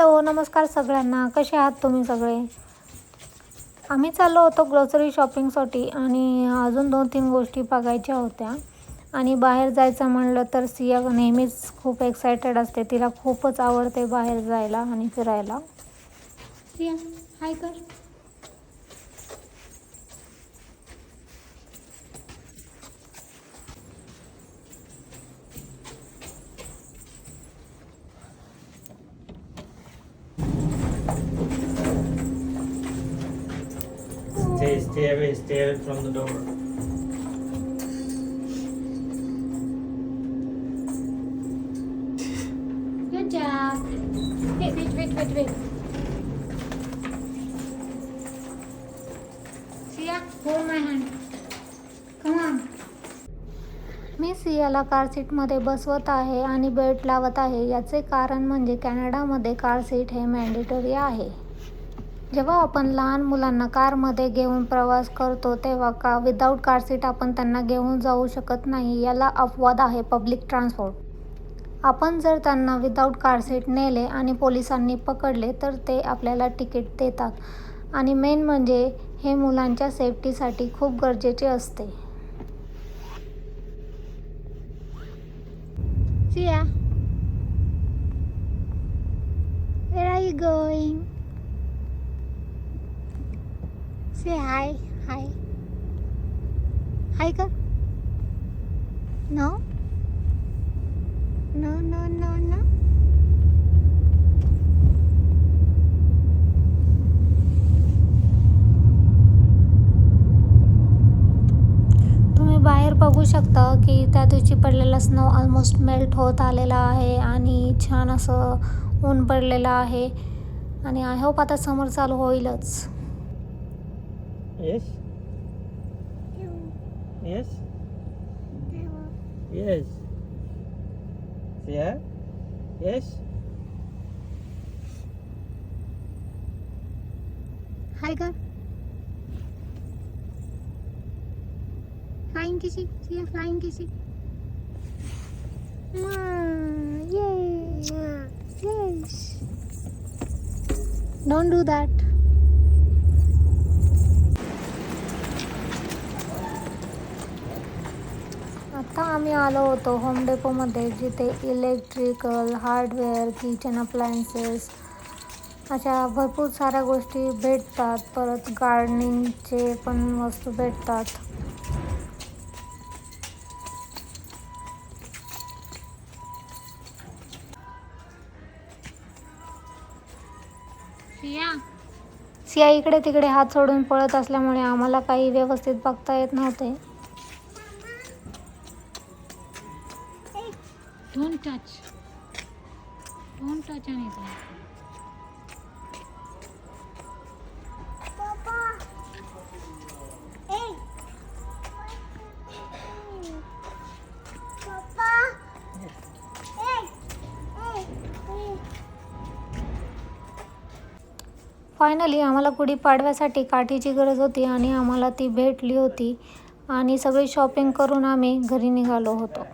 Hello नमस्कार सगळ्यांना, कसे आहात तुम्ही सगळे. आम्ही चाललो होतो ग्रोसरी शॉपिंगसाठी आणि अजून 2-3 गोष्टी बघायच्या होत्या. आणि बाहेर जायचं म्हणलं तर सिया नेहमीच खूप एक्सायटेड असते. तिला खूपच आवडते बाहेर जायला आणि फिरायला. सिया हाय कर. Stay away from the door. Good job. Wait. Siya, hold my hand. Come on. मी सियाला कार सीटमध्ये बसवत आहे आणि बेल्ट लावत आहे. याचे कारण म्हणजे कॅनडामध्ये कार सीट हे मॅन्डेटरी आहे. जेव्हा आपण लहान मुलांना कारमध्ये घेऊन प्रवास करतो तेव्हा विदाऊट कार सीट आपण त्यांना घेऊन जाऊ शकत नाही. याला अपवाद आहे पब्लिक ट्रान्सपोर्ट. आपण जर त्यांना विदाऊट कार सीट नेले आणि पोलिसांनी पकडले तर ते आपल्याला तिकीट देतात. आणि मेन म्हणजे हे मुलांच्या सेफ्टीसाठी खूप गरजेचे असते. Siya, where are you going? Say hi. Hi कर. No. तुम्ही बाहेर बघू शकता की त्या दिवशी पडलेला स्नो ऑलमोस्ट मेल्ट होत आलेला आहे आणि छान असं ऊन पडलेलं आहे. आणि आय होप आता समर चालू होईलच. Yes. Yeah. Yes. हाय कर. फ्लाइंग किसी. सिया फ्लाइंग किसी. Yes. Don't do that. आता आम्ही आलो होतो होम डेपोमध्ये, जिथे इलेक्ट्रिकल, हार्डवेअर, किचन अप्लायन्सेस अशा भरपूर साऱ्या गोष्टी भेटतात. परत गार्डनिंगचे पण वस्तू भेटतात. सिया इकडे तिकडे हात सोडून पळत असल्यामुळे आम्हाला काही व्यवस्थित बघता येत नव्हते. Don't touch anything. Papa. Hey. Papa. Hey. Finally आम्हाला गुढीपाडव्यासाठी काठीची गरज होती आणि आम्हाला ती भेटली होती आणि सगळी शॉपिंग करून आम्ही घरी निघालो होतो.